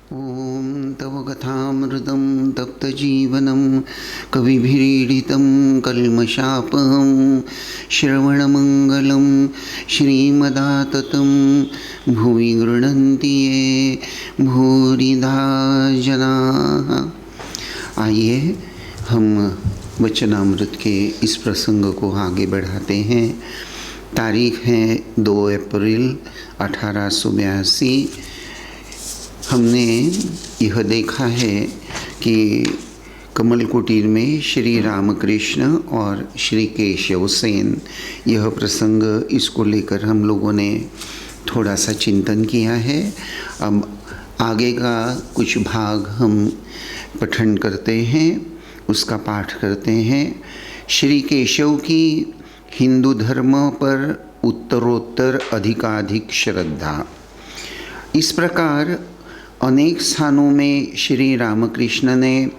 ॐ तव कथामृतं तप्तजीवनं कविभिरीडितं कल्मषापहं श्रवणमङ्गलं श्रीमदाततं भुवि गृह्णन्ति ये भूरिधा जनाः। आइए हम वचनामृत के इस प्रसंग को आगे बढ़ाते हैं। तारीख है 2 अप्रैल 1882। हमने यह देखा है कि कमल कुटीर में श्री रामकृष्ण और श्री केशव सेन, यह प्रसंग, इसको लेकर हम लोगों ने थोड़ा सा चिंतन किया है। अब आगे का कुछ भाग हम पठन करते हैं, उसका पाठ करते हैं। श्री केशव की हिंदू धर्म पर उत्तरोत्तर अधिकाधिक श्रद्धा। इस प्रकार अनेक स्थानों में श्री रामकृष्ण ने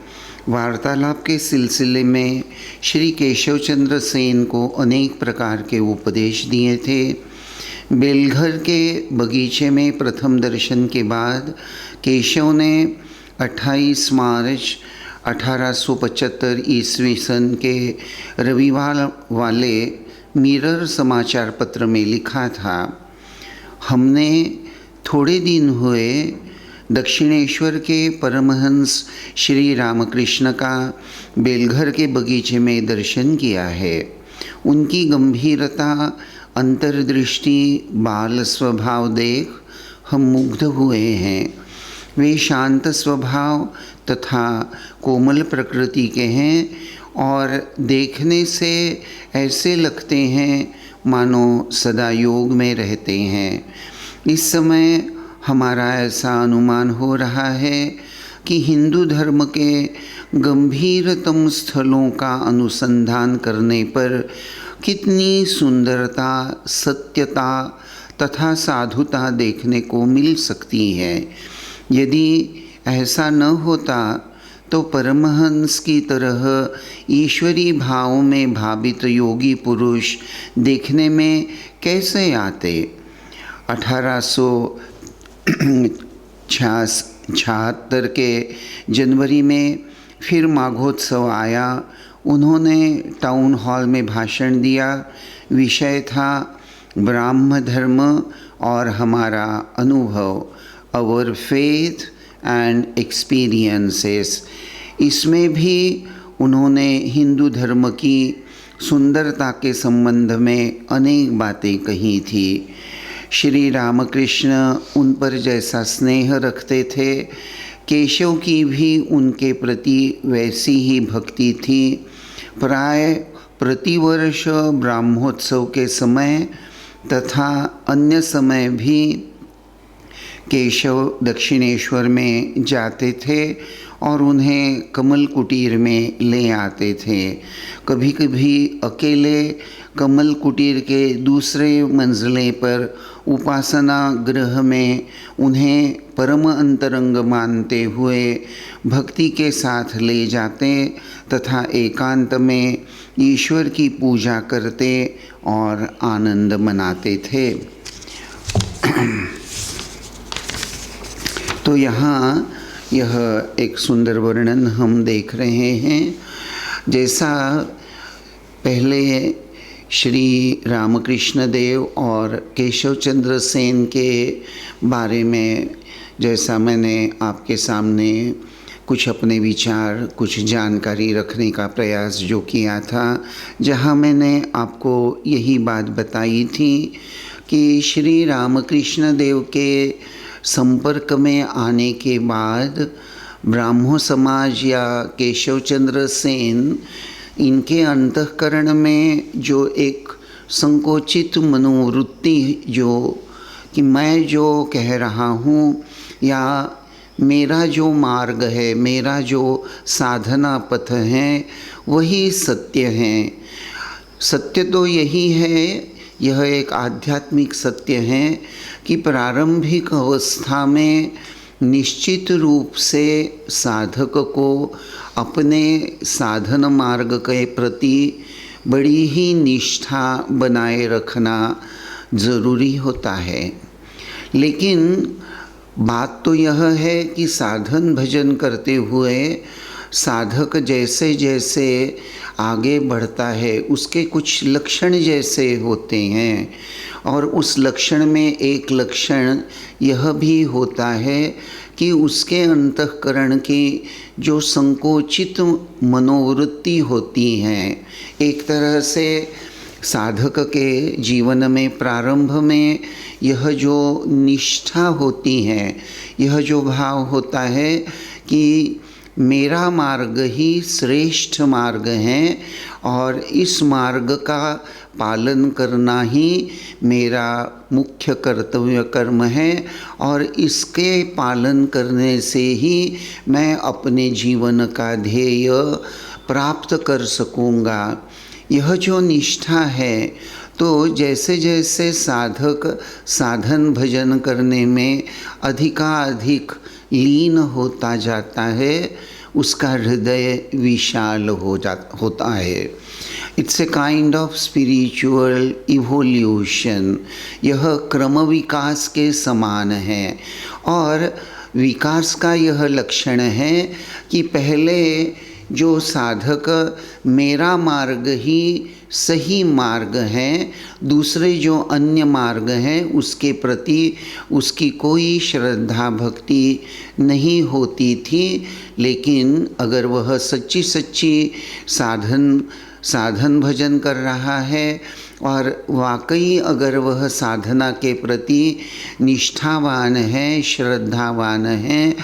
वार्तालाप के सिलसिले में श्री केशव चंद्र सेन को अनेक प्रकार के उपदेश दिए थे। बेलघर के बगीचे में प्रथम दर्शन के बाद केशव ने 28 मार्च 1875 ईस्वी सन के रविवार वाले मिरर समाचार पत्र में लिखा था, हमने थोड़े दिन हुए दक्षिणेश्वर के परमहंस श्री रामकृष्ण का बेलघर के बगीचे में दर्शन किया है। उनकी गंभीरता, अंतर्दृष्टि, बाल स्वभाव देख हम मुग्ध हुए हैं। वे शांत स्वभाव तथा कोमल प्रकृति के हैं और देखने से ऐसे लगते हैं मानो सदा योग में रहते हैं। इस समय हमारा ऐसा अनुमान हो रहा है कि हिंदू धर्म के गंभीरतम स्थलों का अनुसंधान करने पर कितनी सुंदरता, सत्यता तथा साधुता देखने को मिल सकती है। यदि ऐसा न होता तो परमहंस की तरह ईश्वरी भाव में भावित योगी पुरुष देखने में कैसे आते। 1876 के जनवरी में फिर माघोत्सव आया। उन्होंने टाउन हॉल में भाषण दिया। विषय था ब्राह्म धर्म और हमारा अनुभव, आवर फेथ एंड एक्सपीरियंसेस। इसमें भी उन्होंने हिंदू धर्म की सुंदरता के संबंध में अनेक बातें कही थी। श्री रामकृष्ण उन पर जैसा स्नेह रखते थे, केशव की भी उनके प्रति वैसी ही भक्ति थी। प्राय प्रतिवर्ष ब्रह्मोत्सव के समय तथा अन्य समय भी केशव दक्षिणेश्वर में जाते थे और उन्हें कमल कुटीर में ले आते थे। कभी कभी अकेले कमल कुटीर के दूसरे मंजिले पर उपासना गृह में उन्हें परम अंतरंग मानते हुए भक्ति के साथ ले जाते तथा एकांत में ईश्वर की पूजा करते और आनंद मनाते थे। तो यहाँ यह एक सुंदर वर्णन हम देख रहे हैं। जैसा पहले श्री रामकृष्ण देव और केशव चंद्र सेन के बारे में जैसा मैंने आपके सामने कुछ अपने विचार, कुछ जानकारी रखने का प्रयास जो किया था, जहाँ मैंने आपको यही बात बताई थी कि श्री रामकृष्ण देव के संपर्क में आने के बाद ब्राह्मो समाज या केशव चंद्र सेन, इनके अंतःकरण में जो एक संकोचित मनोवृत्ति, जो कि मैं जो कह रहा हूँ या मेरा जो मार्ग है, मेरा जो साधना पथ है, वही सत्य है। सत्य तो यही है, यह एक आध्यात्मिक सत्य है कि प्रारंभिक अवस्था में निश्चित रूप से साधक को अपने साधन मार्ग के प्रति बड़ी ही निष्ठा बनाए रखना ज़रूरी होता है। लेकिन बात तो यह है कि साधन भजन करते हुए साधक जैसे जैसे आगे बढ़ता है उसके कुछ लक्षण जैसे होते हैं, और उस लक्षण में एक लक्षण यह भी होता है कि उसके अंतःकरण की जो संकोचित मनोवृत्ति होती हैं, एक तरह से साधक के जीवन में प्रारंभ में यह जो निष्ठा होती है, यह जो भाव होता है कि मेरा मार्ग ही श्रेष्ठ मार्ग है और इस मार्ग का पालन करना ही मेरा मुख्य कर्तव्य कर्म है, और इसके पालन करने से ही मैं अपने जीवन का ध्येय प्राप्त कर सकूँगा। यह जो निष्ठा है, तो जैसे जैसे साधक साधन भजन करने में अधिकाधिक लीन होता जाता है, उसका हृदय विशाल होता है। It's a kind of spiritual evolution. यह क्रम विकास के समान है, और विकास का यह लक्षण है कि पहले जो साधक मेरा मार्ग ही सही मार्ग है, दूसरे जो अन्य मार्ग हैं उसके प्रति उसकी कोई श्रद्धा भक्ति नहीं होती थी, लेकिन अगर वह सच्ची सच्ची साधन भजन कर रहा है और वाकई अगर वह साधना के प्रति निष्ठावान है, श्रद्धावान है,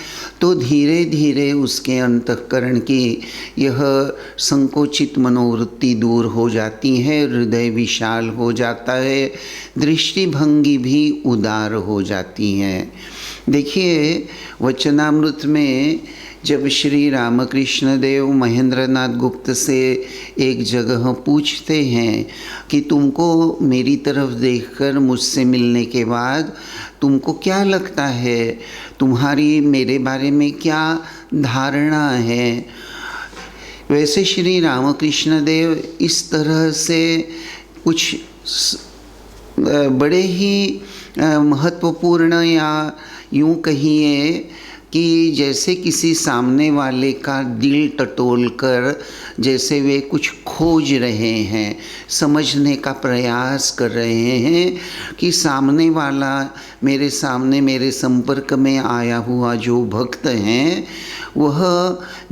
तो धीरे धीरे उसके अंतःकरण की यह संकोचित मनोवृत्ति दूर हो जाती है, हृदय विशाल हो जाता है, दृष्टिभंगी भी उदार हो जाती है। देखिए, वचनामृत में जब श्री रामकृष्ण देव महेंद्रनाथ गुप्त से एक जगह पूछते हैं कि तुमको मेरी तरफ देखकर मुझसे मिलने के बाद तुमको क्या लगता है, तुम्हारी मेरे बारे में क्या धारणा है, वैसे श्री रामकृष्ण देव इस तरह से कुछ बड़े ही महत्वपूर्ण या यूँ कहिए कि जैसे किसी सामने वाले का दिल टटोल कर जैसे वे कुछ खोज रहे हैं, समझने का प्रयास कर रहे हैं कि सामने वाला मेरे सामने मेरे संपर्क में आया हुआ जो भक्त हैं वह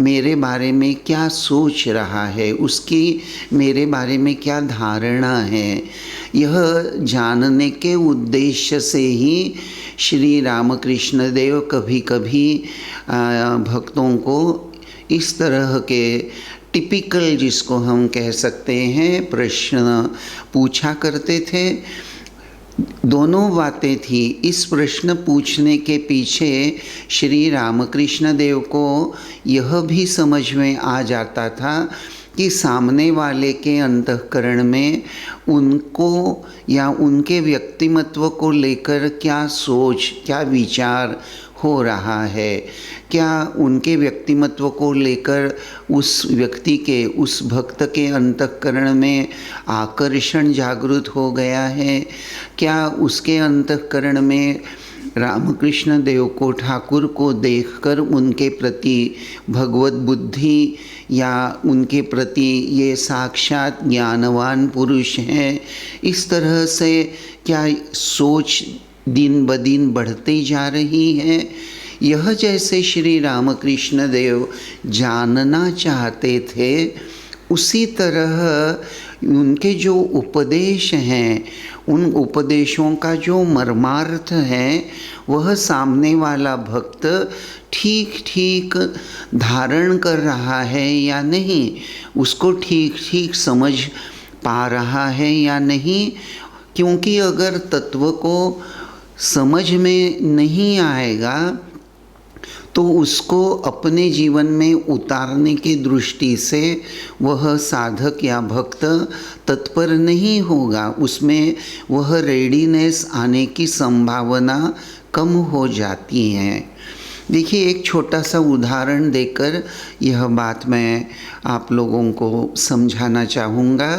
मेरे बारे में क्या सोच रहा है, उसकी मेरे बारे में क्या धारणा है। यह जानने के उद्देश्य से ही श्री रामकृष्ण देव कभी कभी भक्तों को इस तरह के टिपिकल, जिसको हम कह सकते हैं, प्रश्न पूछा करते थे। दोनों बातें थी। इस प्रश्न पूछने के पीछे श्री रामकृष्ण देव को यह भी समझ में आ जाता था कि सामने वाले के अंतःकरण में उनको या उनके व्यक्तिमत्व को लेकर क्या सोच, क्या विचार हो रहा है, क्या उनके व्यक्तिमत्व को लेकर उस व्यक्ति के, उस भक्त के अंतःकरण में आकर्षण जागृत हो गया है, क्या उसके अंतःकरण में रामकृष्ण देव को, ठाकुर को देखकर उनके प्रति भगवत बुद्धि या उनके प्रति ये साक्षात ज्ञानवान पुरुष हैं, इस तरह से क्या सोच दिन ब दिन बढ़ती जा रही है। यह जैसे श्री रामकृष्ण देव जानना चाहते थे, उसी तरह उनके जो उपदेश हैं, उन उपदेशों का जो मर्मार्थ है, वह सामने वाला भक्त ठीक ठीक धारण कर रहा है या नहीं, उसको ठीक ठीक समझ पा रहा है या नहीं। क्योंकि अगर तत्व को समझ में नहीं आएगा तो उसको अपने जीवन में उतारने की दृष्टि से वह साधक या भक्त तत्पर नहीं होगा, उसमें वह रेडीनेस आने की संभावना कम हो जाती है। देखिए, एक छोटा सा उदाहरण देकर यह बात मैं आप लोगों को समझाना चाहूँगा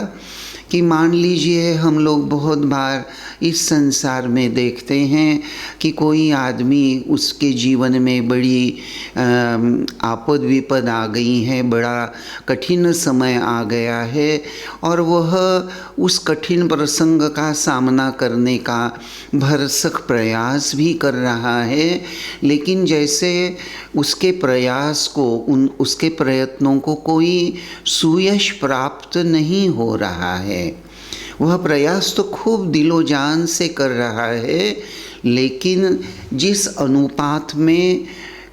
कि मान लीजिए हम लोग बहुत बार इस संसार में देखते हैं कि कोई आदमी, उसके जीवन में बड़ी आपद विपद आ गई है, बड़ा कठिन समय आ गया है और वह उस कठिन प्रसंग का सामना करने का भरसक प्रयास भी कर रहा है, लेकिन जैसे उसके प्रयास को, उसके प्रयत्नों को कोई सुयश प्राप्त नहीं हो रहा है। वह प्रयास तो खूब दिलो जान से कर रहा है, लेकिन जिस अनुपात में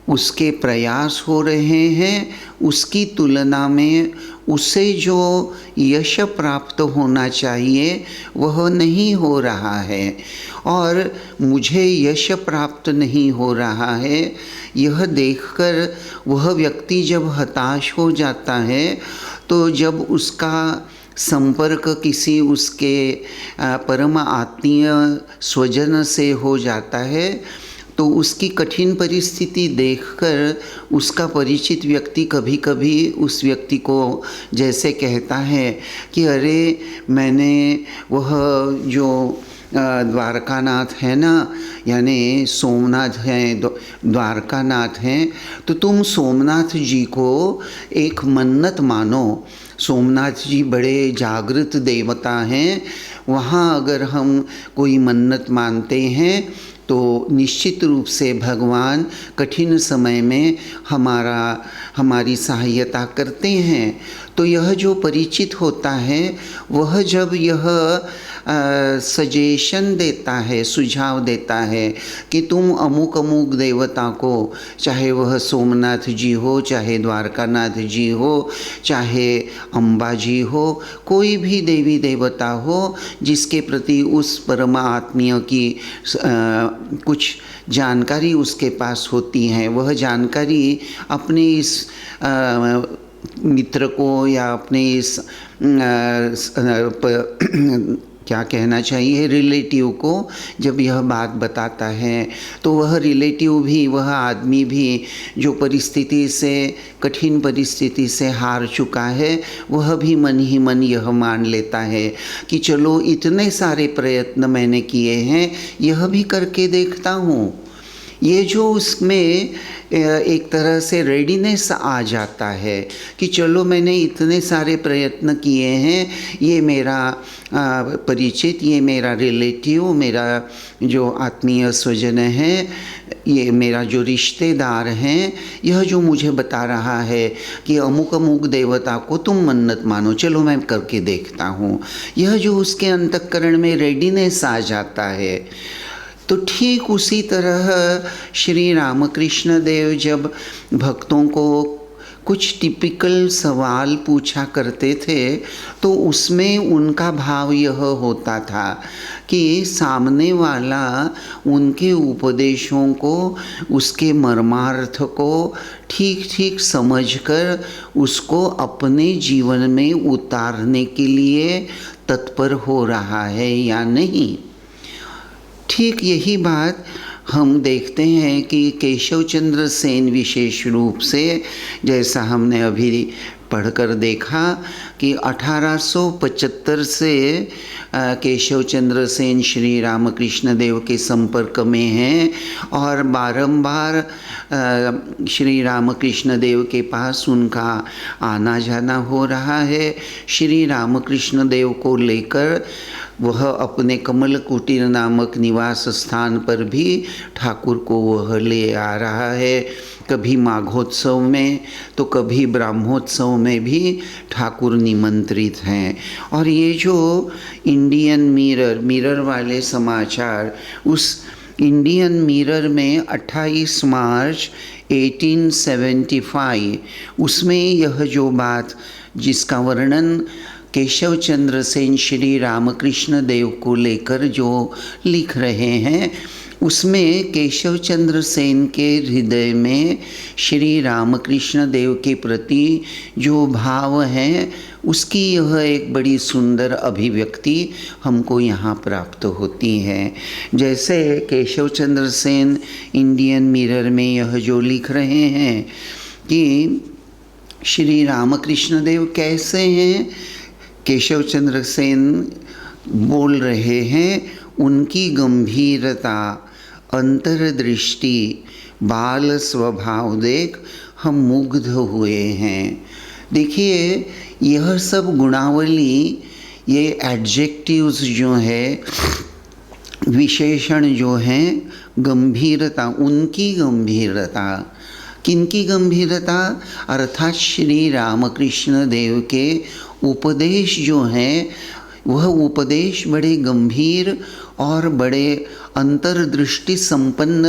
उसके प्रयास हो रहे हैं उसकी तुलना में उसे जो यश प्राप्त होना चाहिए वह नहीं हो रहा है। और मुझे यश प्राप्त नहीं हो रहा है, यह देखकर वह व्यक्ति जब हताश हो जाता है, तो जब उसका संपर्क किसी उसके परम आत्मीय स्वजन से हो जाता है, तो उसकी कठिन परिस्थिति देखकर उसका परिचित व्यक्ति कभी कभी उस व्यक्ति को जैसे कहता है कि अरे मैंने वह जो द्वारकानाथ है ना, यानी सोमनाथ हैं, द्वारकानाथ हैं, तो तुम सोमनाथ जी को एक मन्नत मानो। सोमनाथ जी बड़े जागृत देवता हैं, वहाँ अगर हम कोई मन्नत मानते हैं तो निश्चित रूप से भगवान कठिन समय में हमारी सहायता करते हैं। तो यह जो परिचित होता है वह जब यह सजेशन देता है, सुझाव देता है कि तुम अमुक अमुक देवता को, चाहे वह सोमनाथ जी हो, चाहे द्वारकानाथ जी हो, चाहे अम्बा जी हो, कोई भी देवी देवता हो जिसके प्रति उस परम आत्मीय की कुछ जानकारी उसके पास होती है, वह जानकारी अपने इस मित्र को या अपने इस क्या कहना चाहिए रिलेटिव को जब यह बात बताता है, तो वह रिलेटिव भी, वह आदमी भी जो परिस्थिति से, कठिन परिस्थिति से हार चुका है, वह भी मन ही मन यह मान लेता है कि चलो इतने सारे प्रयत्न मैंने किए हैं, यह भी करके देखता हूँ। ये जो उसमें एक तरह से रेडीनेस आ जाता है कि चलो मैंने इतने सारे प्रयत्न किए हैं, ये मेरा परिचित, ये मेरा रिलेटिव, मेरा जो आत्मीय स्वजन है, ये मेरा जो रिश्तेदार हैं, यह जो मुझे बता रहा है कि अमुक अमुक देवता को तुम मन्नत मानो, चलो मैं करके देखता हूँ। यह जो उसके अंतःकरण में रेडीनेस आ जाता है, तो ठीक उसी तरह श्री रामकृष्ण देव जब भक्तों को कुछ टिपिकल सवाल पूछा करते थे, तो उसमें उनका भाव यह होता था कि सामने वाला उनके उपदेशों को, उसके मर्मार्थ को ठीक ठीक समझकर उसको अपने जीवन में उतारने के लिए तत्पर हो रहा है या नहीं। ठीक यही बात हम देखते हैं कि केशव चंद्र सेन विशेष रूप से, जैसा हमने अभी पढ़कर देखा कि 1875 से केशव चंद्र सेन श्री रामकृष्ण देव के संपर्क में हैं और बारंबार श्री रामकृष्ण देव के पास उनका आना जाना हो रहा है। श्री रामकृष्ण देव को लेकर वह अपने कमल कुटीर नामक निवास स्थान पर भी ठाकुर को वह ले आ रहा है। कभी माघोत्सव में तो कभी ब्रह्मोत्सव में भी ठाकुर निमंत्रित हैं। और ये जो इंडियन मिरर वाले समाचार, उस इंडियन मिरर में 28 मार्च 1875 उसमें यह जो बात जिसका वर्णन केशव चंद्र सेन श्री रामकृष्ण देव को लेकर जो लिख रहे हैं, उसमें केशव चंद्र सेन के हृदय में श्री रामकृष्ण देव के प्रति जो भाव है उसकी यह एक बड़ी सुंदर अभिव्यक्ति हमको यहाँ प्राप्त होती है। जैसे केशव चंद्र सेन इंडियन मिरर में यह जो लिख रहे हैं कि श्री रामकृष्ण देव कैसे हैं, केशव चंद्र सेन बोल रहे हैं, उनकी गंभीरता, अंतर्दृष्टि, बाल स्वभाव देख हम मुग्ध हुए हैं। देखिए, यह सब गुणावली, ये एडजेक्टिव्स जो है, विशेषण जो हैं, गंभीरता, उनकी गंभीरता, किनकी गंभीरता, अर्थात श्री रामकृष्ण देव के उपदेश जो हैं, वह उपदेश बड़े गंभीर और बड़े अंतर्दृष्टि संपन्न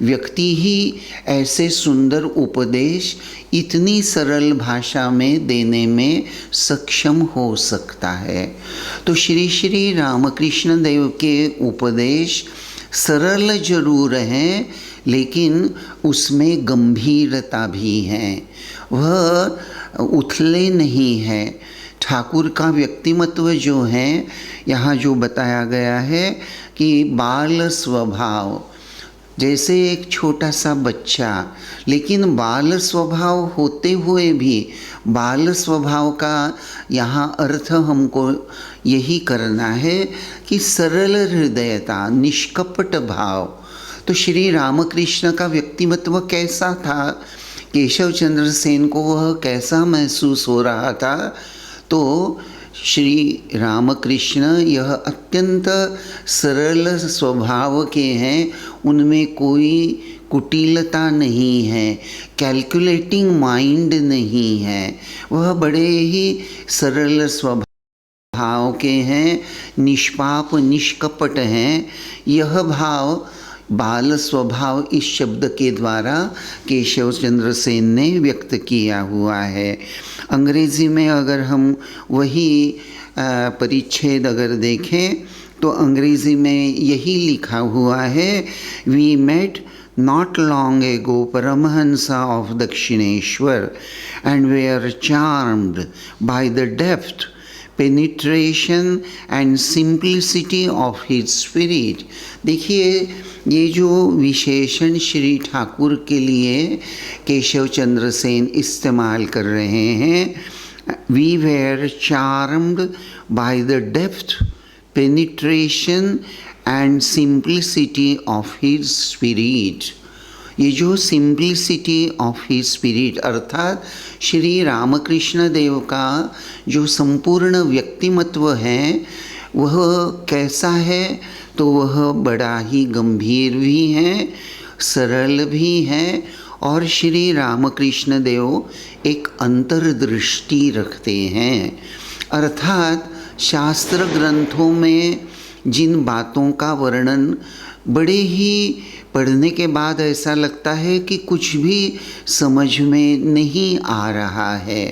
व्यक्ति ही ऐसे सुंदर उपदेश इतनी सरल भाषा में देने में सक्षम हो सकता है। तो श्री श्री रामकृष्ण देव के उपदेश सरल जरूर हैं, लेकिन उसमें गंभीरता भी है, वह उथले नहीं है। ठाकुर का व्यक्तिमत्व जो है, यहाँ जो बताया गया है कि बाल स्वभाव, जैसे एक छोटा सा बच्चा, लेकिन बाल स्वभाव होते हुए भी, बाल स्वभाव का यहाँ अर्थ हमको यही करना है कि सरल हृदयता, निष्कपट भाव। तो श्री रामकृष्ण का व्यक्तिमत्व कैसा था, केशव चंद्र सेन को वह कैसा महसूस हो रहा था? तो श्री रामकृष्ण यह अत्यंत सरल स्वभाव के हैं, उनमें कोई कुटिलता नहीं है, कैलकुलेटिंग माइंड नहीं है, वह बड़े ही सरल स्वभाव के हैं, निष्पाप निष्कपट हैं। यह भाव, बाल स्वभाव, इस शब्द के द्वारा केशव चंद्र सेन ने व्यक्त किया हुआ है। अंग्रेज़ी में अगर हम वही परिच्छेद अगर देखें तो अंग्रेज़ी में यही लिखा हुआ है, we met not long ago Paramahansa of Dakshineshwar and were charmed by the depth, penetration and simplicity of his spirit। देखिए, ये जो विशेषण श्री ठाकुर के लिए केशव चंद्र सेन इस्तेमाल कर रहे हैं, we were charmed by the depth, penetration and simplicity of his spirit। ये जो सिंप्लिसिटी ऑफ हिज स्पिरिट, अर्थात श्री रामकृष्ण देव का जो संपूर्ण व्यक्तिमत्व है, वह कैसा है? तो वह बड़ा ही गंभीर भी है, सरल भी है, और श्री रामकृष्ण देव एक अंतर्दृष्टि रखते हैं। अर्थात शास्त्र ग्रंथों में जिन बातों का वर्णन बड़े ही पढ़ने के बाद ऐसा लगता है कि कुछ भी समझ में नहीं आ रहा है,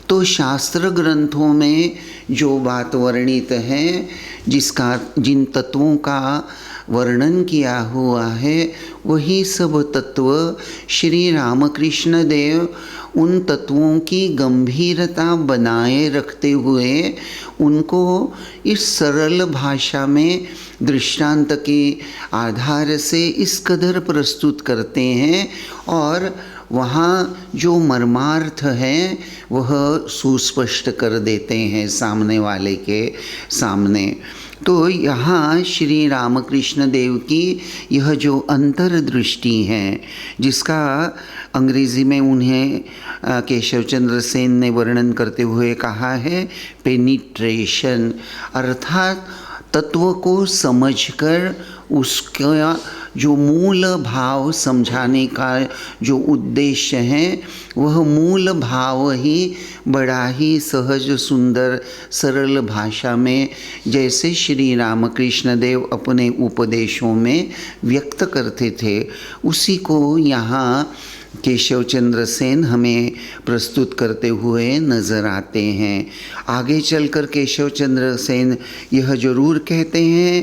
तो शास्त्र ग्रंथों में जो बात वर्णित है, जिन तत्वों का वर्णन किया हुआ है, वही सब तत्व श्री रामकृष्ण देव उन तत्वों की गंभीरता बनाए रखते हुए उनको इस सरल भाषा में दृष्टांत के आधार से इस कदर प्रस्तुत करते हैं, और वहाँ जो मर्मार्थ है वह सुस्पष्ट कर देते हैं सामने वाले के सामने। तो यहाँ श्री रामकृष्ण देव की यह जो अंतर्दृष्टि है, जिसका अंग्रेज़ी में उन्हें केशव चंद्र सेन ने वर्णन करते हुए कहा है पेनिट्रेशन, अर्थात तत्व को समझकर उसका जो मूल भाव समझाने का जो उद्देश्य है, वह मूल भाव ही बड़ा ही सहज सुंदर सरल भाषा में जैसे श्री रामकृष्ण देव अपने उपदेशों में व्यक्त करते थे, उसी को यहाँ केशव चंद्र सेन हमें प्रस्तुत करते हुए नज़र आते हैं। आगे चलकर केशव चंद्र सेन यह जरूर कहते हैं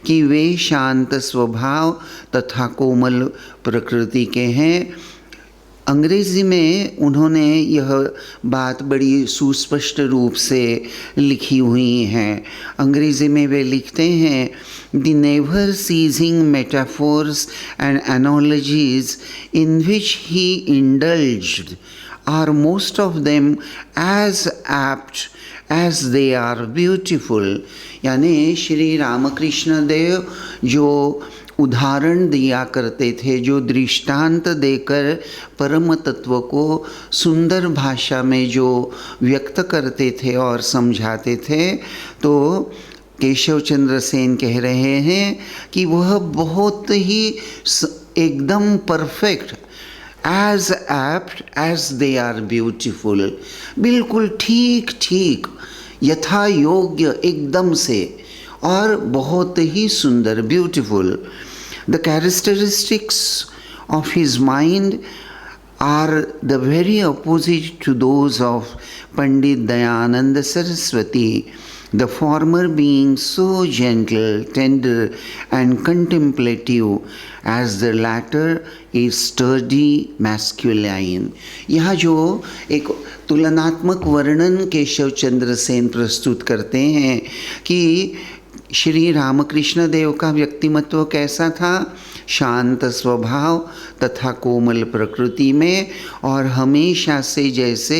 कि वे शांत स्वभाव तथा कोमल प्रकृति के हैं। अंग्रेज़ी में उन्होंने यह बात बड़ी सुस्पष्ट रूप से लिखी हुई है। अंग्रेज़ी में वे लिखते हैं, The never ceasing metaphors and analogies in which he indulged are most of them as apt as they are beautiful। यानी श्री रामकृष्ण देव जो उदाहरण दिया करते थे, जो दृष्टांत देकर परम तत्व को सुंदर भाषा में जो व्यक्त करते थे और समझाते थे, तो केशव चंद्र सेन कह रहे हैं कि वह बहुत ही एकदम perfect, as apt as they are beautiful, बिल्कुल ठीक ठीक यथा योग्य एकदम से, और बहुत ही सुंदर, beautiful. The characteristics of his mind are the very opposite to those of Pandit Dayananda Saraswati, the former being so gentle, tender and contemplative, as the latter is sturdy, masculine। यहाँ जो एक तुलनात्मक वर्णन केशव चंद्र सेन प्रस्तुत करते हैं कि श्री रामकृष्ण देव का व्यक्तिमत्व कैसा था, शांत स्वभाव तथा कोमल प्रकृति में, और हमेशा से जैसे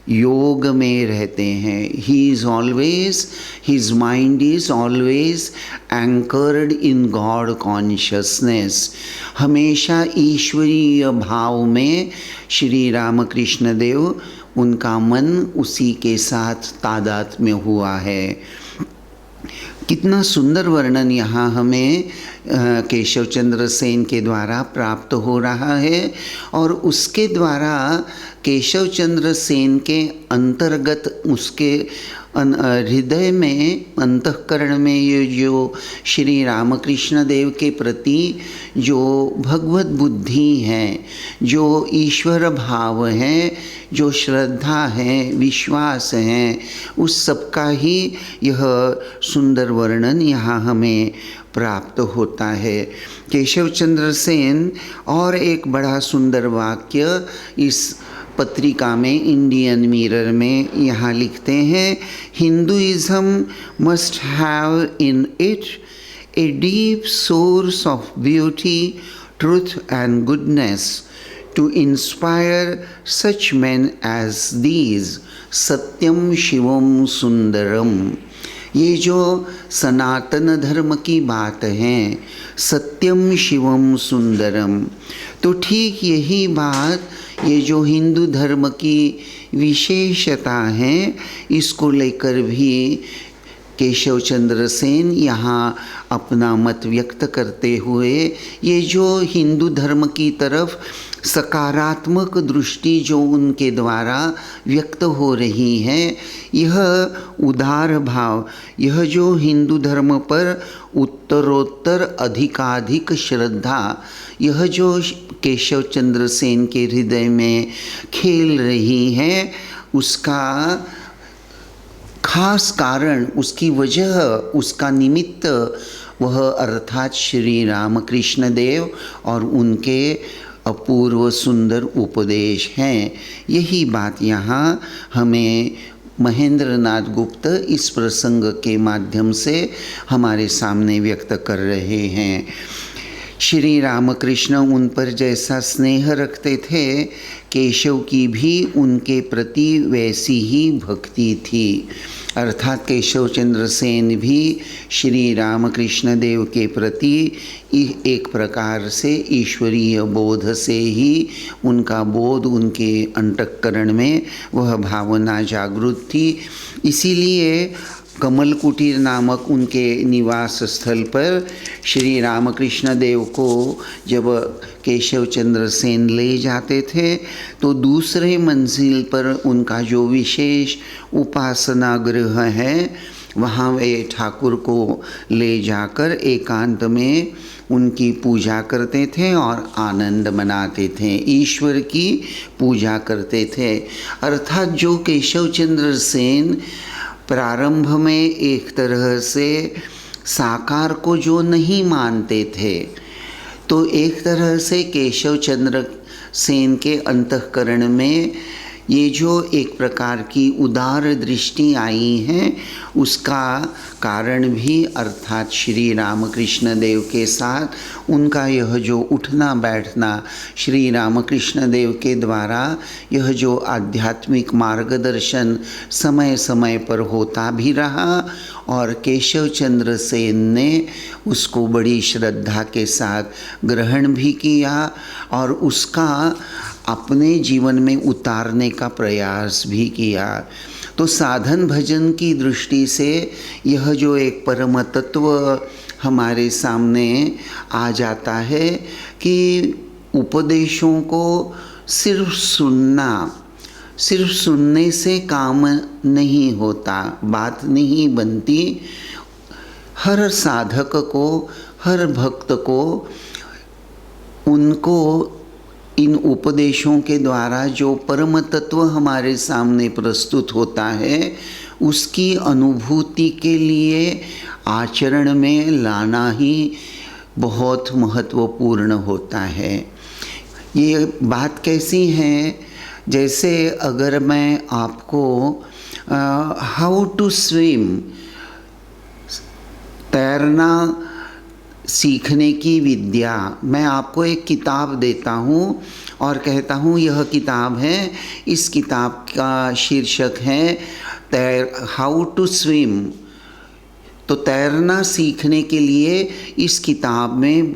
योग में रहते हैं। He is always, his mind is always anchored in God consciousness, हमेशा ईश्वरीय भाव में श्री रामकृष्ण देव, उनका मन उसी के साथ तादात्म्य हुआ है। कितना सुंदर वर्णन यहाँ हमें केशव चंद्र सेन के द्वारा प्राप्त हो रहा है, और उसके द्वारा केशव चंद्र सेन के अंतर्गत उसके हृदय में, अंतःकरण में ये जो श्री रामकृष्ण देव के प्रति जो भगवत बुद्धि है, जो ईश्वर भाव है, जो श्रद्धा है, विश्वास है, उस सब का ही यह सुंदर वर्णन यहाँ हमें प्राप्त होता है। केशव चंद्र सेन और एक बड़ा सुंदर वाक्य इस पत्रिका में, इंडियन मिरर में यहाँ लिखते हैं, Hinduism must have in it a deep source of beauty, truth and goodness to inspire such men as these, Satyam Shivam Sundaram. ये जो सनातन धर्म की बात है, सत्यम शिवम सुंदरम, तो ठीक यही बात ये जो हिंदू धर्म की विशेषता है, इसको लेकर भी केशव चंद्र सेन यहाँ अपना मत व्यक्त करते हुए, ये जो हिंदू धर्म की तरफ सकारात्मक दृष्टि जो उनके द्वारा व्यक्त हो रही है, यह उदार भाव, यह जो हिंदू धर्म पर उत्तरोत्तर अधिकाधिक श्रद्धा, यह जो केशव चंद्र सेन के हृदय में खेल रही है, उसका खास कारण, उसकी वजह, उसका निमित्त वह अर्थात श्री रामकृष्ण देव और उनके अपूर्व सुंदर उपदेश हैं। यही बात यहाँ हमें महेंद्र नाथ गुप्त इस प्रसंग के माध्यम से हमारे सामने व्यक्त कर रहे हैं। श्री रामकृष्ण उन पर जैसा स्नेह रखते थे, केशव की भी उनके प्रति वैसी ही भक्ति थी। अर्थात केशव चंद्र सेन भी श्री रामकृष्ण देव के प्रति एक प्रकार से ईश्वरीय बोध से ही उनका बोध, उनके अंतःकरण में वह भावना जागृत थी। इसीलिए कमल कुटीर नामक उनके निवास स्थल पर श्री रामकृष्ण देव को जब केशव चंद्र सेन ले जाते थे, तो दूसरे मंजिल पर उनका जो विशेष उपासना गृह है, वहाँ वे ठाकुर को ले जाकर एकांत में उनकी पूजा करते थे और आनंद मनाते थे, ईश्वर की पूजा करते थे। अर्थात जो केशव चंद्र सेन प्रारंभ में एक तरह से साकार को जो नहीं मानते थे, तो एक तरह से केशव चंद्र सेन के अंतःकरण में ये जो एक प्रकार की उदार दृष्टि आई है, उसका कारण भी अर्थात श्री रामकृष्ण देव के साथ उनका यह जो उठना बैठना श्री रामकृष्ण देव के द्वारा यह जो आध्यात्मिक मार्गदर्शन समय समय पर होता भी रहा और केशव चंद्र सेन ने उसको बड़ी श्रद्धा के साथ ग्रहण भी किया और उसका अपने जीवन में उतारने का प्रयास भी किया। तो साधन भजन की दृष्टि से यह जो एक परम तत्व हमारे सामने आ जाता है कि उपदेशों को सिर्फ सुनने से काम नहीं होता, बात नहीं बनती। हर साधक को, हर भक्त को उनको इन उपदेशों के द्वारा जो परम तत्व हमारे सामने प्रस्तुत होता है उसकी अनुभूति के लिए आचरण में लाना ही बहुत महत्वपूर्ण होता है। ये बात कैसी है, जैसे अगर मैं आपको हाउ टू स्विम, तैरना सीखने की विद्या, मैं आपको एक किताब देता हूँ और कहता हूँ यह किताब है, इस किताब का शीर्षक है हाउ टू स्विम। तो तैरना सीखने के लिए इस किताब में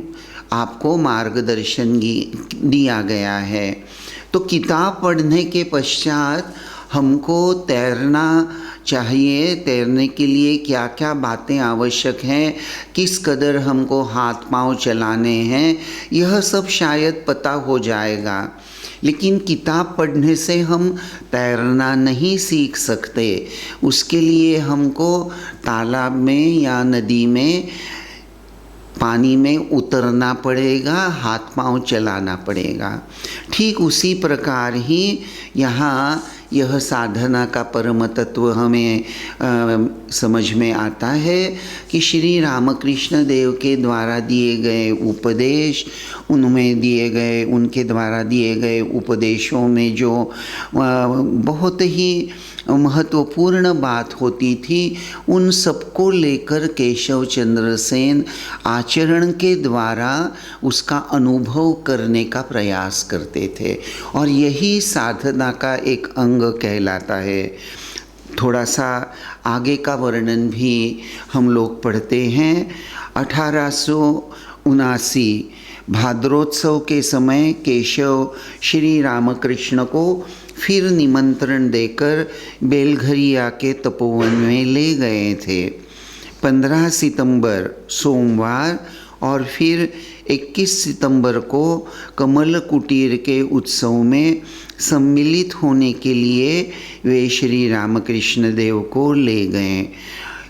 आपको मार्गदर्शन दिया गया है। तो किताब पढ़ने के पश्चात हमको तैरना चाहिए, तैरने के लिए क्या क्या बातें आवश्यक हैं, किस कदर हमको हाथ पांव चलाने हैं, यह सब शायद पता हो जाएगा। लेकिन किताब पढ़ने से हम तैरना नहीं सीख सकते। उसके लिए हमको तालाब में या नदी में पानी में उतरना पड़ेगा, हाथ पांव चलाना पड़ेगा। ठीक उसी प्रकार ही यहाँ यह साधना का परम तत्व हमें समझ में आता है कि श्री रामकृष्ण देव के द्वारा दिए गए उपदेश, उनके द्वारा दिए गए उपदेशों में जो बहुत ही महत्वपूर्ण बात होती थी, उन सबको लेकर केशव चंद्र सेन आचरण के द्वारा उसका अनुभव करने का प्रयास करते थे और यही साधना का एक अंग कहलाता है। थोड़ा सा आगे का वर्णन भी हम लोग पढ़ते हैं। 1879 भाद्रोत्सव के समय केशव श्री रामकृष्ण को फिर निमंत्रण देकर बेलघरिया के तपोवन में ले गए थे। 15 सितंबर सोमवार और फिर 21 सितंबर को कमल कुटीर के उत्सव में सम्मिलित होने के लिए वे श्री रामकृष्ण देव को ले गए।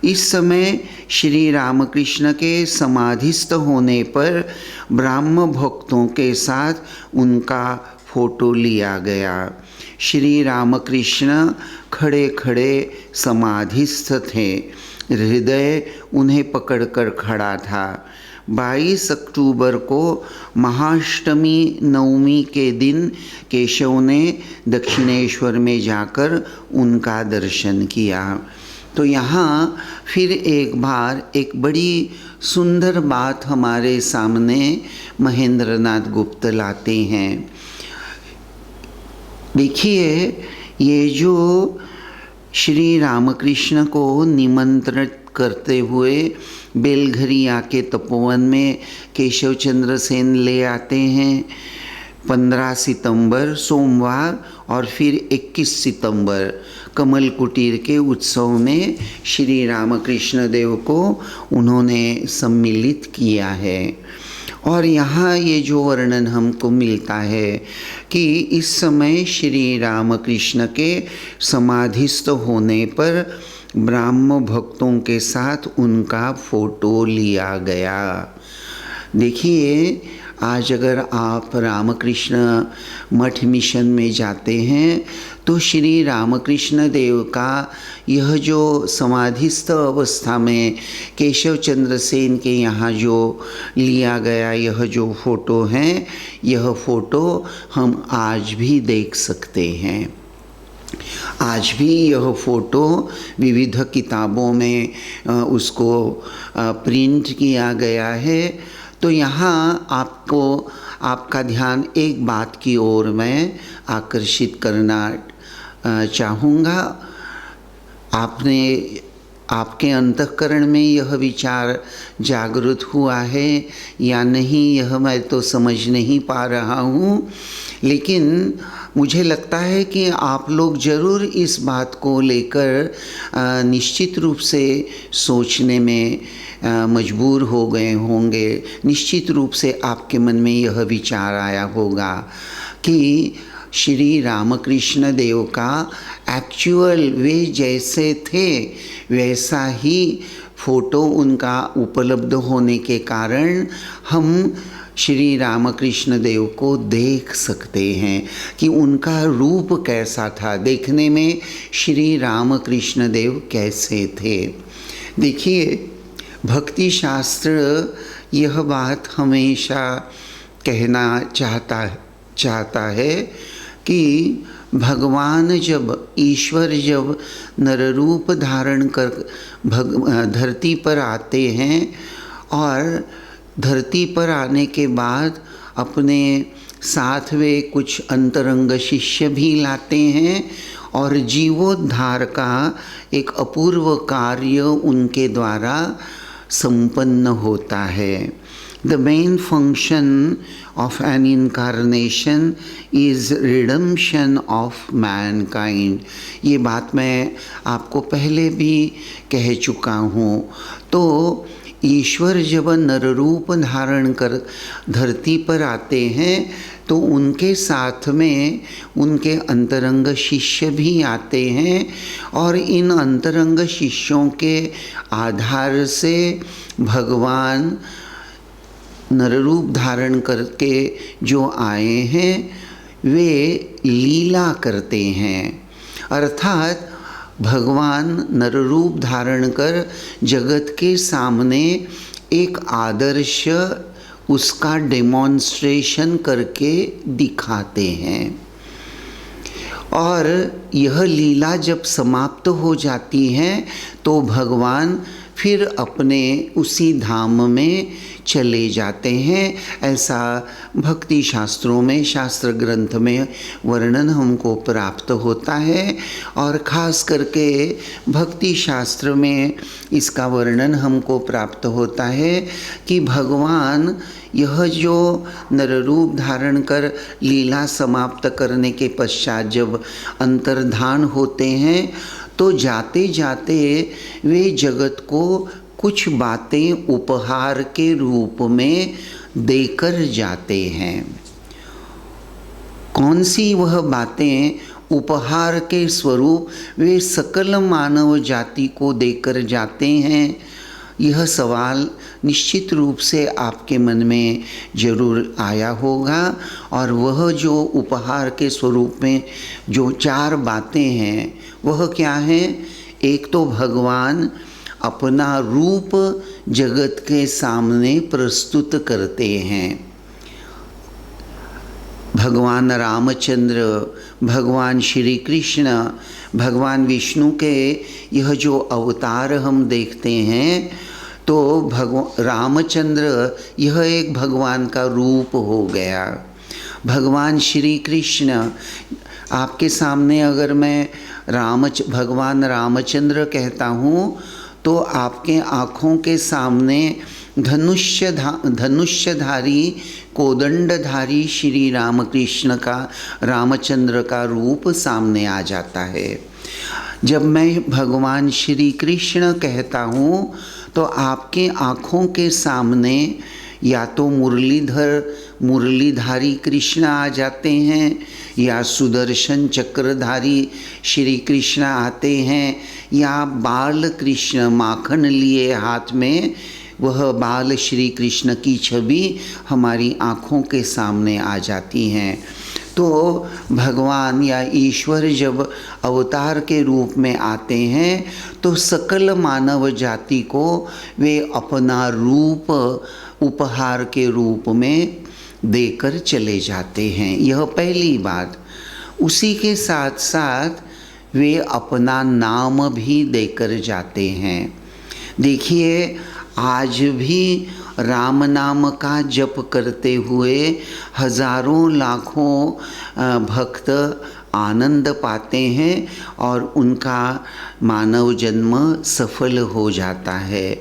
इस समय श्री रामकृष्ण के समाधिस्थ होने पर ब्राह्म भक्तों के साथ उनका फोटो लिया गया। श्री रामकृष्ण खड़े खड़े समाधिस्थ थे, हृदय उन्हें पकड़कर खड़ा था। 22 अक्टूबर को महाअष्टमी नवमी के दिन केशव ने दक्षिणेश्वर में जाकर उनका दर्शन किया। तो यहाँ फिर एक बार एक बड़ी सुंदर बात हमारे सामने महेंद्रनाथ गुप्त लाते हैं। देखिए, ये जो श्री रामकृष्ण को निमंत्रित करते हुए बेलघरिया के तपोवन में केशव चंद्र सेन ले आते हैं, 15 सितंबर सोमवार और फिर 21 सितंबर कमल कुटीर के उत्सव में श्री रामकृष्ण देव को उन्होंने सम्मिलित किया है। और यहाँ ये जो वर्णन हमको मिलता है कि इस समय श्री रामकृष्ण के समाधिस्थ होने पर ब्राह्म भक्तों के साथ उनका फोटो लिया गया। देखिए, आज अगर आप रामकृष्ण मठ मिशन में जाते हैं तो श्री रामकृष्ण देव का यह जो समाधिस्थ अवस्था में केशव चंद्र सेन के यहाँ जो लिया गया यह जो फ़ोटो है, यह फ़ोटो हम आज भी देख सकते हैं। आज भी यह फ़ोटो विविध किताबों में उसको प्रिंट किया गया है। तो यहाँ आपको आपका ध्यान एक बात की ओर मैं आकर्षित करना चाहूँगा। आपके अंतःकरण में यह विचार जागृत हुआ है या नहीं, यह मैं तो समझ नहीं पा रहा हूँ, लेकिन मुझे लगता है कि आप लोग ज़रूर इस बात को लेकर निश्चित रूप से सोचने में मजबूर हो गए होंगे। निश्चित रूप से आपके मन में यह विचार आया होगा कि श्री रामकृष्ण देव का एक्चुअल वे जैसे थे वैसा ही फोटो उनका उपलब्ध होने के कारण हम श्री रामकृष्ण देव को देख सकते हैं कि उनका रूप कैसा था, देखने में श्री रामकृष्ण देव कैसे थे। देखिए, भक्ति शास्त्र यह बात हमेशा कहना चाहता है कि भगवान जब, ईश्वर जब नर रूप धारण कर धरती पर आते हैं और धरती पर आने के बाद अपने साथ वे कुछ अंतरंग शिष्य भी लाते हैं और जीवोद्धार का एक अपूर्व कार्य उनके द्वारा संपन्न होता है। The main function of an incarnation is redemption of mankind। ये बात मैं आपको पहले भी कह चुका हूँ। तो ईश्वर जब नर रूप धारण कर धरती पर आते हैं तो उनके साथ में उनके अंतरंग शिष्य भी आते हैं और इन अंतरंग शिष्यों के आधार से भगवान नर रूप धारण करके जो आए हैं वे लीला करते हैं, अर्थात भगवान नर रूप धारण कर जगत के सामने एक आदर्श उसका डेमोन्स्ट्रेशन करके दिखाते हैं। और यह लीला जब समाप्त हो जाती है तो भगवान फिर अपने उसी धाम में चले जाते हैं। ऐसा भक्ति शास्त्रों में, शास्त्र ग्रंथ में वर्णन हमको प्राप्त होता है और ख़ास करके भक्ति शास्त्र में इसका वर्णन हमको प्राप्त होता है कि भगवान यह जो नर रूप धारण कर लीला समाप्त करने के पश्चात जब अंतर्धान होते हैं तो जाते जाते वे जगत को कुछ बातें उपहार के रूप में देकर जाते हैं। कौन सी वह बातें उपहार के स्वरूप वे सकल मानव जाति को देकर जाते हैं, यह सवाल निश्चित रूप से आपके मन में जरूर आया होगा। और वह जो उपहार के स्वरूप में जो 4 बातें हैं वह क्या है? एक तो भगवान अपना रूप जगत के सामने प्रस्तुत करते हैं। भगवान रामचंद्र, भगवान श्री कृष्ण, भगवान विष्णु के यह जो अवतार हम देखते हैं तो रामचंद्र यह एक भगवान का रूप हो गया। भगवान श्री कृष्ण, आपके सामने अगर मैं भगवान रामचंद्र कहता हूँ तो आपके आँखों के सामने धनुष्यधारी कोदंडधारी श्री रामकृष्ण का, रामचंद्र का रूप सामने आ जाता है। जब मैं भगवान श्री कृष्ण कहता हूँ तो आपके आँखों के सामने या तो मुरलीधारी कृष्ण आ जाते हैं या सुदर्शन चक्रधारी श्री कृष्ण आते हैं या बाल कृष्ण माखन लिए हाथ में वह बाल श्री कृष्ण की छवि हमारी आँखों के सामने आ जाती हैं। तो भगवान या ईश्वर जब अवतार के रूप में आते हैं तो सकल मानव जाति को वे अपना रूप उपहार के रूप में देकर चले जाते हैं। यह पहली बात। उसी के साथ साथ वे अपना नाम भी देकर जाते हैं। देखिए, आज भी राम नाम का जप करते हुए हजारों लाखों भक्त आनंद पाते हैं और उनका मानव जन्म सफल हो जाता है।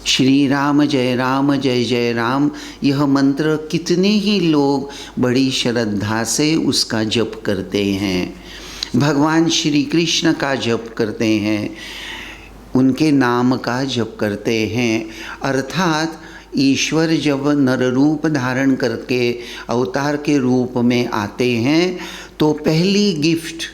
श्री राम जय जय राम, यह मंत्र कितने ही लोग बड़ी श्रद्धा से उसका जप करते हैं। भगवान श्री कृष्ण का जप करते हैं, उनके नाम का जप करते हैं। अर्थात ईश्वर जब नर रूप धारण करके अवतार के रूप में आते हैं तो पहली गिफ्ट,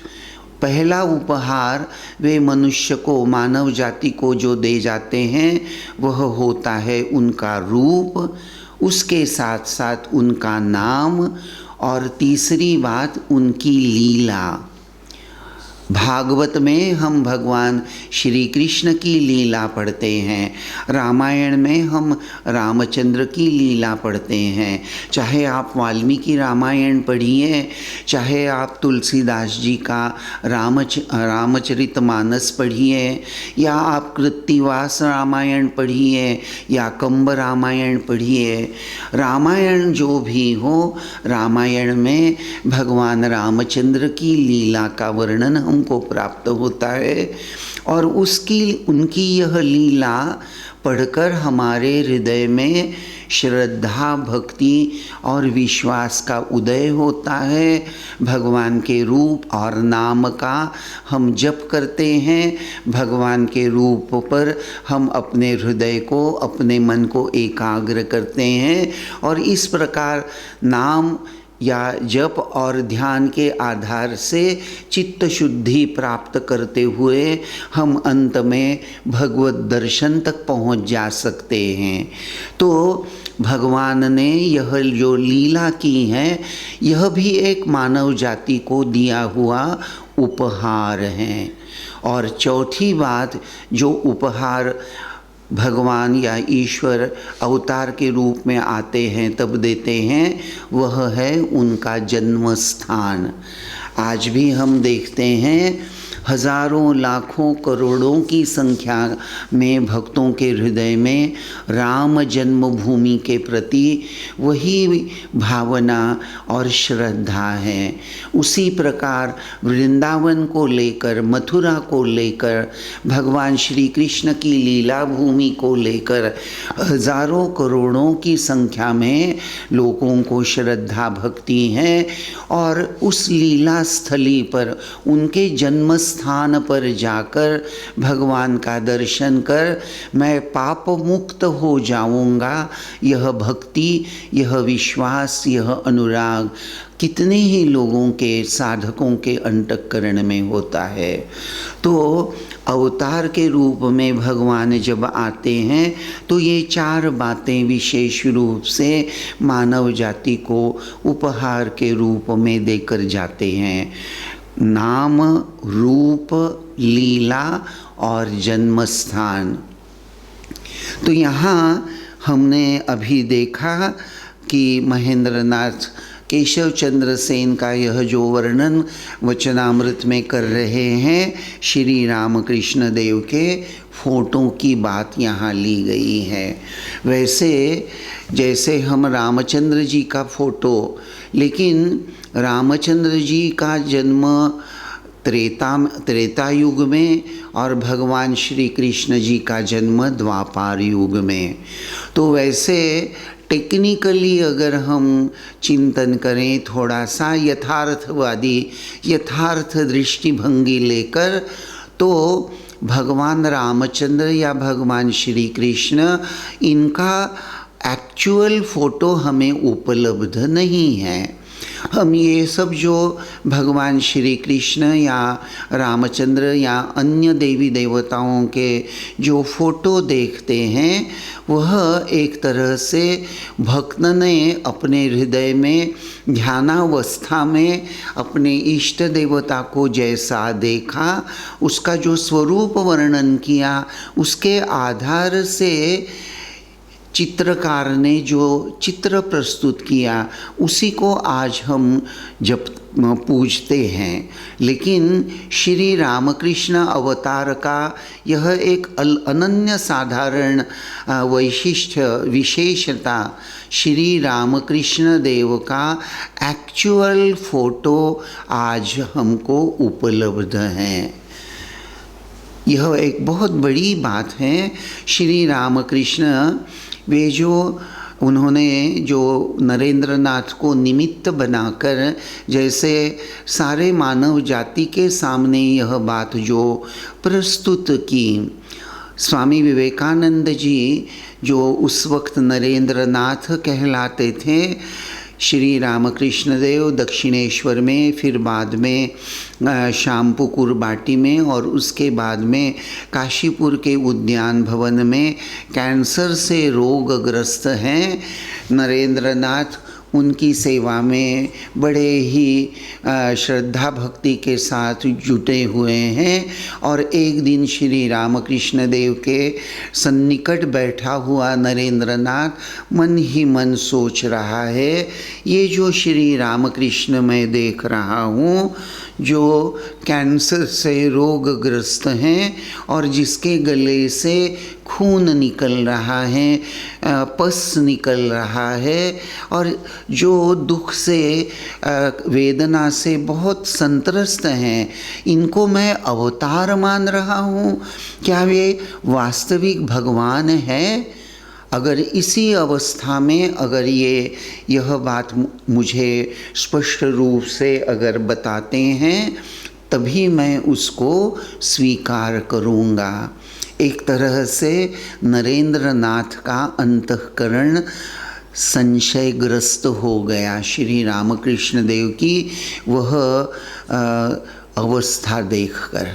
पहला उपहार वे मनुष्य को, मानव जाति को जो दे जाते हैं वह होता है उनका रूप, उसके साथ साथ उनका नाम और तीसरी बात उनकी लीला। भागवत में हम भगवान श्री कृष्ण की लीला पढ़ते हैं, रामायण में हम रामचंद्र की लीला पढ़ते हैं। चाहे आप वाल्मीकि रामायण पढ़िए, चाहे आप तुलसीदास जी का रामचरितमानस पढ़िए, या आप कृत्तिवास रामायण पढ़िए या कंब रामायण पढ़िए। रामायण जो भी हो, रामायण में भगवान रामचंद्र की लीला का वर्णन हमको प्राप्त होता है और उनकी यह लीला पढ़कर हमारे हृदय में श्रद्धा, भक्ति और विश्वास का उदय होता है। भगवान के रूप और नाम का हम जप करते हैं, भगवान के रूप पर हम अपने हृदय को, अपने मन को एकाग्र करते हैं और इस प्रकार नाम या जप और ध्यान के आधार से चित्त शुद्धि प्राप्त करते हुए हम अंत में भगवत दर्शन तक पहुंच जा सकते हैं। तो भगवान ने यह जो लीला की है, यह भी एक मानव जाति को दिया हुआ उपहार है। और चौथी बात जो उपहार भगवान या ईश्वर अवतार के रूप में आते हैं तब देते हैं, वह है उनका जन्म स्थान। आज भी हम देखते हैं हजारों, लाखों, करोड़ों की संख्या में भक्तों के हृदय में राम जन्मभूमि के प्रति वही भावना और श्रद्धा है। उसी प्रकार वृंदावन को लेकर, मथुरा को लेकर, भगवान श्री कृष्ण की लीला भूमि को लेकर हजारों, करोड़ों की संख्या में लोगों को श्रद्धा, भक्ति है और उस लीला स्थली पर, उनके जन्म स्थान पर जाकर भगवान का दर्शन कर मैं पाप मुक्त हो जाऊंगा, यह भक्ति, यह विश्वास, यह अनुराग कितने ही लोगों के, साधकों के अंतःकरण में होता है। तो अवतार के रूप में भगवान जब आते हैं तो ये चार बातें विशेष रूप से मानव जाति को उपहार के रूप में देकर जाते हैं। नाम, रूप, लीला और जन्म स्थान। तो यहाँ हमने अभी देखा कि महेंद्रनाथ केशव चंद्र सेन का यह जो वर्णन वचनामृत में कर रहे हैं, श्री रामकृष्ण देव के फोटो की बात यहाँ ली गई है। वैसे जैसे हम रामचंद्र जी का फोटो, लेकिन रामचंद्र जी का जन्म त्रेता युग में और भगवान श्री कृष्ण जी का जन्म द्वापार युग में। तो वैसे टेक्निकली अगर हम चिंतन करें, थोड़ा सा यथार्थवादी, यथार्थ दृष्टिभंगी लेकर, तो भगवान रामचंद्र या भगवान श्री कृष्ण, इनका एक्चुअल फोटो हमें उपलब्ध नहीं है। हम ये सब जो भगवान श्री कृष्ण या रामचंद्र या अन्य देवी देवताओं के जो फोटो देखते हैं, वह एक तरह से भक्त ने अपने हृदय में ध्यानावस्था में अपने इष्ट देवता को जैसा देखा, उसका जो स्वरूप वर्णन किया, उसके आधार से चित्रकार ने जो चित्र प्रस्तुत किया उसी को आज हम जब पूजते हैं। लेकिन श्री रामकृष्ण अवतार का यह एक अनन्य साधारण वैशिष्ट्य विशेषता, श्री रामकृष्ण देव का एक्चुअल फोटो आज हमको उपलब्ध है। यह एक बहुत बड़ी बात है। श्री रामकृष्ण वे जो उन्होंने जो नरेंद्र नाथ को निमित्त बनाकर जैसे सारे मानव जाति के सामने यह बात जो प्रस्तुत की, स्वामी विवेकानंद जी जो उस वक्त नरेंद्र नाथ कहलाते थे, श्री रामकृष्ण देव दक्षिणेश्वर में, फिर बाद में श्यामपुकुर बाटी में और उसके बाद में काशीपुर के उद्यान भवन में कैंसर से रोगग्रस्त हैं। नरेंद्र नाथ उनकी सेवा में बड़े ही श्रद्धा भक्ति के साथ जुटे हुए हैं। और एक दिन श्री रामकृष्ण देव के सन्निकट बैठा हुआ नरेंद्र नाथ मन ही मन सोच रहा है, ये जो श्री रामकृष्ण मैं देख रहा हूँ जो कैंसर से रोगग्रस्त हैं और जिसके गले से खून निकल रहा है, पस निकल रहा है और जो दुख से वेदना से बहुत संत्रस्त हैं, इनको मैं अवतार मान रहा हूँ। क्या वे वास्तविक भगवान है? अगर इसी अवस्था में अगर यह बात मुझे स्पष्ट रूप से अगर बताते हैं तभी मैं उसको स्वीकार करूँगा। एक तरह से नरेंद्र नाथ का अंतःकरण संशयग्रस्त हो गया श्री रामकृष्ण देव की वह अवस्था देखकर।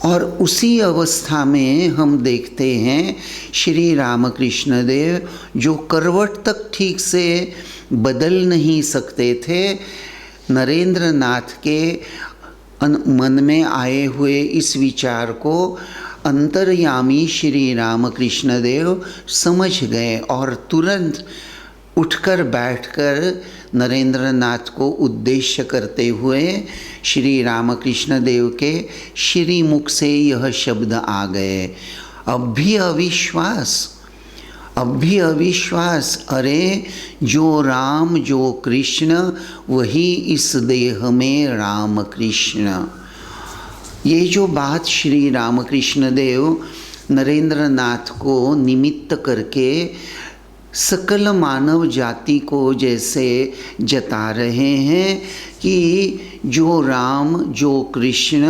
और उसी अवस्था में हम देखते हैं श्री रामकृष्ण देव जो करवट तक ठीक से बदल नहीं सकते थे, नरेंद्र नाथ के मन में आए हुए इस विचार को अंतर्यामी श्री रामकृष्ण देव समझ गए और तुरंत उठकर बैठकर नरेंद्र नाथ को उद्देश्य करते हुए श्री रामकृष्ण देव के श्री मुख से यह शब्द आ गए, अब भी अविश्वास, अब भी अविश्वास। अरे जो राम जो कृष्ण वही इस देह में राम कृष्ण। ये जो बात श्री रामकृष्ण देव नरेंद्र नाथ को निमित्त करके सकल मानव जाति को जैसे जता रहे हैं कि जो राम जो कृष्ण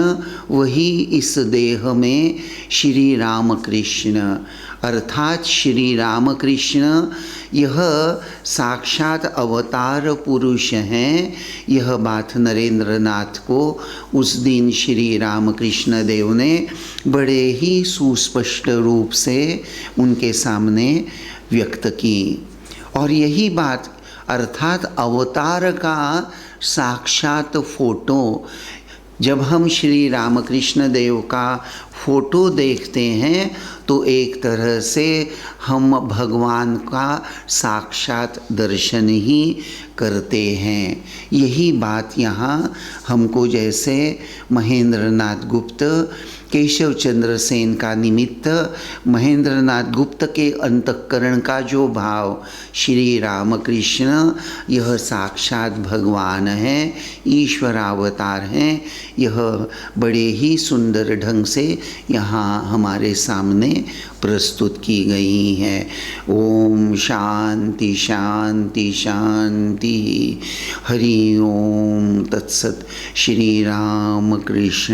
वही इस देह में श्री राम कृष्ण, अर्थात श्री राम कृष्ण यह साक्षात अवतार पुरुष हैं। यह बात नरेंद्र नाथ को उस दिन श्री रामकृष्ण देव ने बड़े ही सुस्पष्ट रूप से उनके सामने व्यक्त की। और यही बात अर्थात अवतार का साक्षात फोटो, जब हम श्री रामकृष्ण देव का फोटो देखते हैं तो एक तरह से हम भगवान का साक्षात दर्शन ही करते हैं। यही बात यहाँ हमको जैसे महेंद्र नाथ गुप्त केशव चंद्र सेन का निमित्त महेंद्र नाथ गुप्त के अंतःकरण का जो भाव श्री रामकृष्ण यह साक्षात भगवान हैं, ईश्वरावतार हैं, यह बड़े ही सुंदर ढंग से यहाँ हमारे सामने प्रस्तुत की गई है। ओम शांति शांति शांति। हरि ओम तत्सत। श्री राम कृष्णार्पणमस्तु।